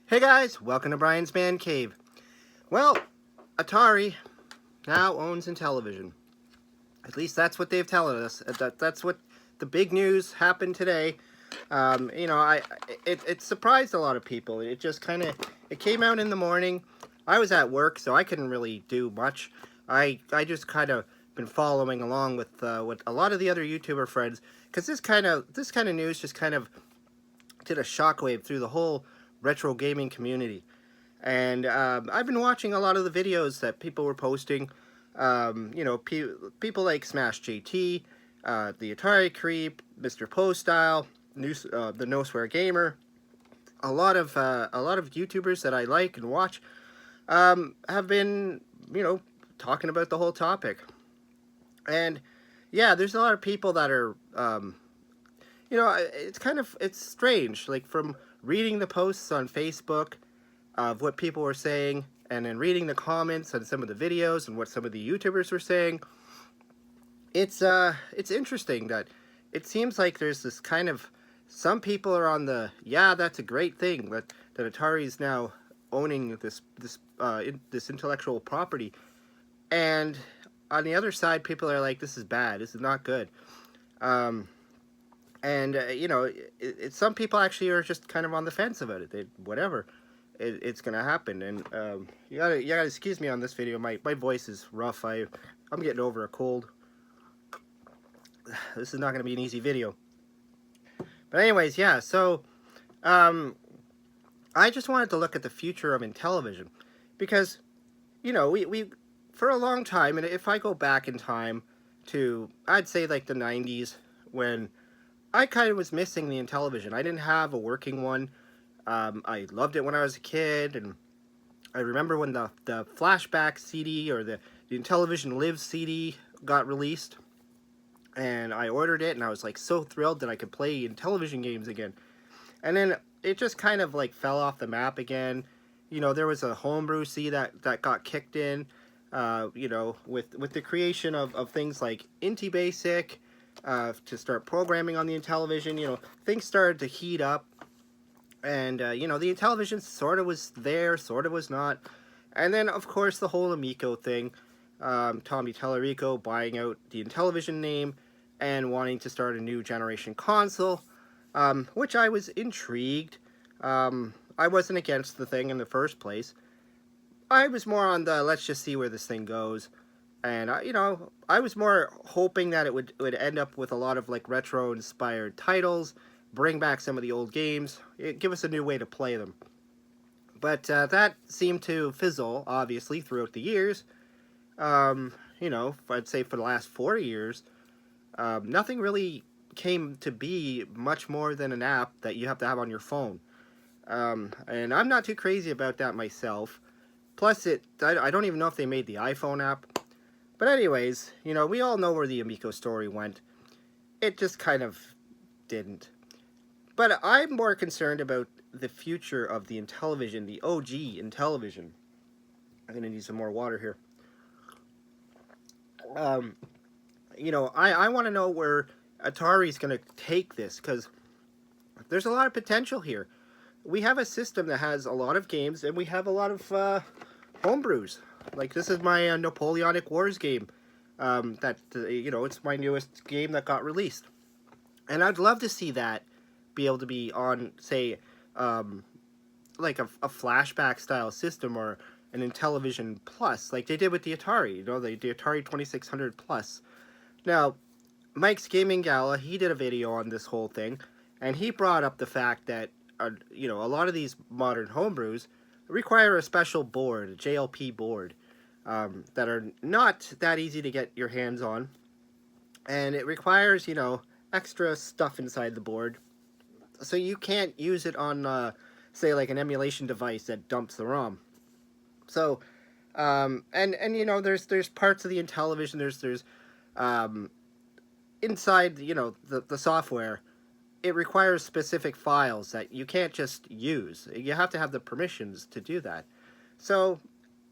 Hey guys, welcome to Brian's Man Cave. Well, Atari now owns Intellivision. At least that's what they've told us. That's what the big news happened today. It surprised a lot of people. It just kind of it came out in the morning. I was at work, so I couldn't really do much. I just kind of been following along with a lot of the other YouTuber friends because this kind of news just kind of did a shockwave through the whole retro gaming community. And I've been watching a lot of the videos that people were posting. People like Smash JT, the Atari Creep, Mr. Poststyle, the No Swear Gamer. A lot of YouTubers that I like and watch have been talking about the whole topic. And yeah, there's a lot of people that are it's strange. Like from reading the posts on Facebook of what people were saying, and then reading the comments on some of the videos and what some of the YouTubers were saying, it's interesting that it seems like there's this kind of some people are on the that's a great thing that Atari is now owning this intellectual property, and on the other side, people are like, this is bad, this is not good. Some people actually are just kind of on the fence about it. Whatever, it's gonna happen. And you gotta excuse me on this video. My voice is rough. I'm getting over a cold. This is not gonna be an easy video. But anyways, yeah. So, I just wanted to look at the future of Intellivision because, we for a long time, and if I go back in time to, I'd say like the 90s when I kind of was missing the Intellivision. I didn't have a working one. I loved it when I was a kid, and I remember when the Flashback CD or the Intellivision Live CD got released, and I ordered it, and I was like so thrilled that I could play Intellivision games again. And then it just kind of like fell off the map again. There was a homebrew C that got kicked in, with the creation of things like Inti Basic, to start programming on the Intellivision. Things started to heat up, and the Intellivision sort of was there, sort of was not. And then, of course, the whole Amico thing, Tommy Tallarico buying out the Intellivision name and wanting to start a new generation console, which I was intrigued. I wasn't against the thing in the first place. I was more on the let's just see where this thing goes. And I was more hoping that it would end up with a lot of like retro inspired titles, bring back some of the old games, give us a new way to play them. But that seemed to fizzle, obviously, throughout the years. I'd say for the last 4 years, nothing really came to be much more than an app that you have to have on your phone. And I'm not too crazy about that myself. Plus, I don't even know if they made the iPhone app. But anyways, we all know where the Amico story went. It just kind of didn't. But I'm more concerned about the future of the Intellivision, the OG Intellivision. I'm going to need some more water here. I want to know where Atari's going to take this, because there's a lot of potential here. We have a system that has a lot of games, and we have a lot of homebrews. Like, this is my Napoleonic Wars game. It's my newest game that got released. And I'd love to see that be able to be on, say, like a flashback style system or an Intellivision Plus, like they did with the Atari, the Atari 2600 Plus. Now, Mike's Gaming Gala, he did a video on this whole thing, and he brought up the fact that, a lot of these modern homebrews require a special board, a JLP board, that are not that easy to get your hands on. And it requires, extra stuff inside the board. So you can't use it on, say, like an emulation device that dumps the ROM. So, there's parts of the Intellivision, there's inside, the software, it requires specific files that you can't just use. You have to have the permissions to do that. So,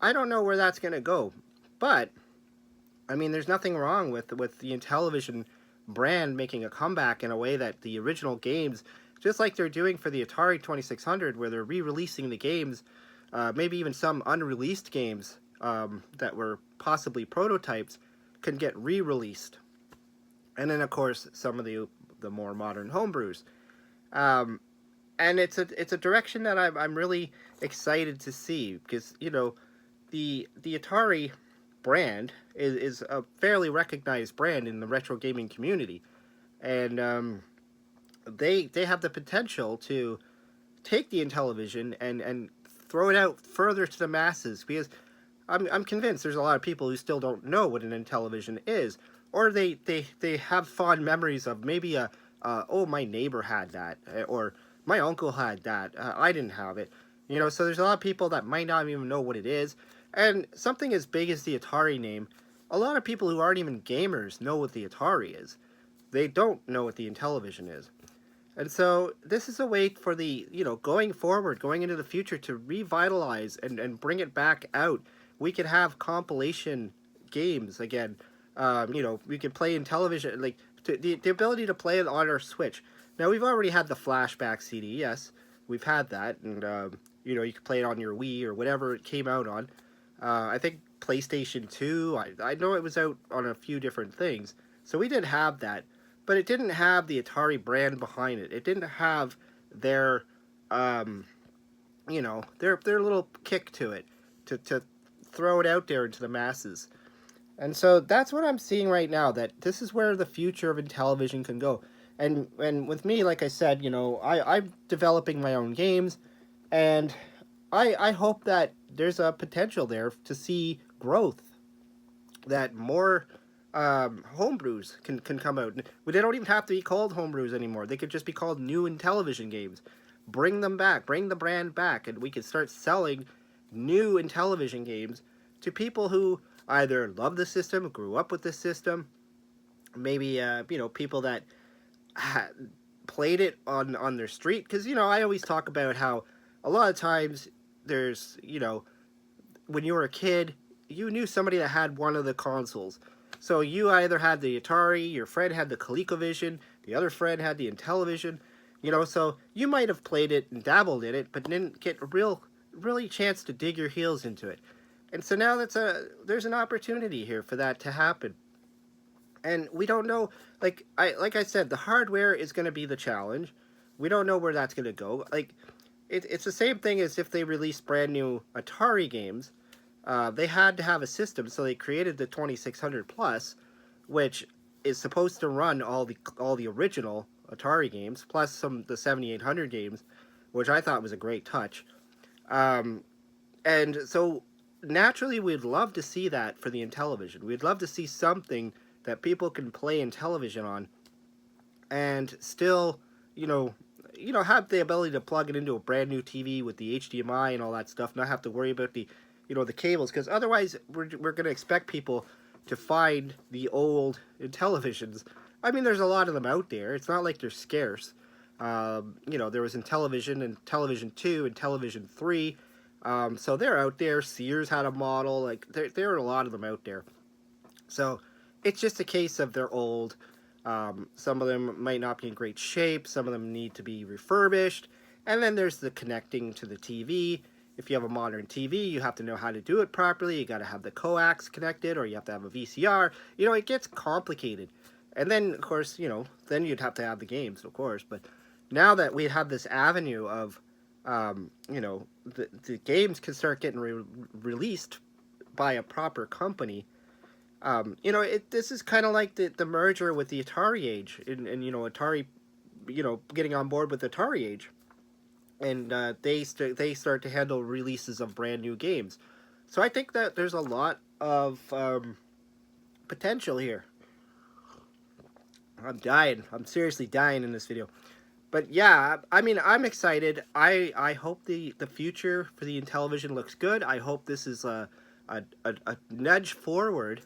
I don't know where that's going to go. But, there's nothing wrong with the Intellivision brand making a comeback in a way that the original games just like they're doing for the Atari 2600, where they're re-releasing the games, maybe even some unreleased games that were possibly prototypes can get re-released. And then, of course, some of the more modern homebrews. Um, and it's a direction that I'm really excited to see, because the Atari brand is a fairly recognized brand in the retro gaming community, and they have the potential to take the Intellivision and throw it out further to the masses, because I'm convinced there's a lot of people who still don't know what an Intellivision is, or they have fond memories of maybe oh, my neighbor had that, or my uncle had that, I didn't have it. So there's a lot of people that might not even know what it is. And something as big as the Atari name, a lot of people who aren't even gamers know what the Atari is. They don't know what the Intellivision is. And so this is a way for the, going forward, going into the future, to revitalize and bring it back out. We could have compilation games again. We could play Intellivision, like the ability to play it on our Switch. Now, we've already had the flashback CD, yes, we've had that, and you could play it on your Wii or whatever it came out on. I think PlayStation 2, I know it was out on a few different things, so we did have that, but it didn't have the Atari brand behind it. It didn't have their, their little kick to it, to throw it out there into the masses. And so that's what I'm seeing right now, that this is where the future of Intellivision can go. And with me, like I said, I'm developing my own games, and I hope that there's a potential there to see growth, that more homebrews can come out. They don't even have to be called homebrews anymore. They could just be called new Intellivision games. Bring them back, bring the brand back, and we could start selling new Intellivision games to people who either love the system, grew up with the system, maybe people that played it on their street. Because I always talk about how a lot of times there's when you were a kid, you knew somebody that had one of the consoles. So you either had the Atari, your friend had the ColecoVision, the other friend had the Intellivision. So you might have played it and dabbled in it, but didn't get really chance to dig your heels into it. And so now there's an opportunity here for that to happen. And we don't know, like I said, the hardware is going to be the challenge. We don't know where that's going to go. Like, it's the same thing as if they released brand new Atari games. They had to have a system, so they created the 2600 Plus, which is supposed to run all the original Atari games, plus the 7800 games, which I thought was a great touch. And so naturally, we'd love to see that for the Intellivision. We'd love to see something that people can play Intellivision on, and still, have the ability to plug it into a brand new TV with the HDMI and all that stuff, not have to worry about the cables, because otherwise we're going to expect people to find the old Intellivisions. I mean, there's a lot of them out there. It's not like they're scarce. There was Intellivision and Television 2 and Television 3. So they're out there. Sears had a model. Like, there are a lot of them out there. So it's just a case of they're old. Some of them might not be in great shape. Some of them need to be refurbished. And then there's the connecting to the TV. If you have a modern TV, you have to know how to do it properly. You got to have the coax connected, or you have to have a VCR. It gets complicated. And then, of course, then you'd have to have the games, of course. But now that we have this avenue of, the games can start getting released by a proper company. This is kind of like the merger with the Atari Age, and Atari, getting on board with Atari Age. And they start to handle releases of brand new games. So I think that there's a lot of potential here. I'm dying. I'm seriously dying in this video. But yeah, I mean, I'm excited. I hope the future for the Intellivision looks good. I hope this is a nudge forward,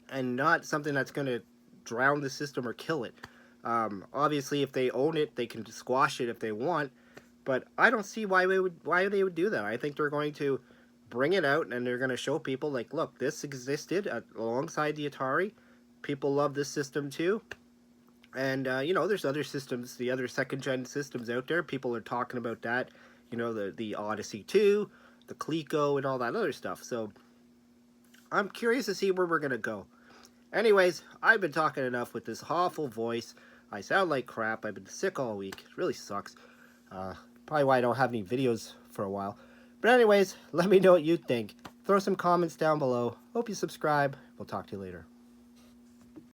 and not something that's going to drown the system or kill it. Obviously, if they own it, they can squash it if they want. But I don't see why they would do that. I think they're going to bring it out, and they're going to show people, like, look, this existed alongside the Atari. People love this system too. And, there's other systems, the other second-gen systems out there. People are talking about that. The Odyssey 2, the Coleco, and all that other stuff. So I'm curious to see where we're going to go. Anyways, I've been talking enough with this awful voice. I sound like crap. I've been sick all week. It really sucks. Probably why I don't have any videos for a while. But anyways, let me know what you think. Throw some comments down below. Hope you subscribe. We'll talk to you later.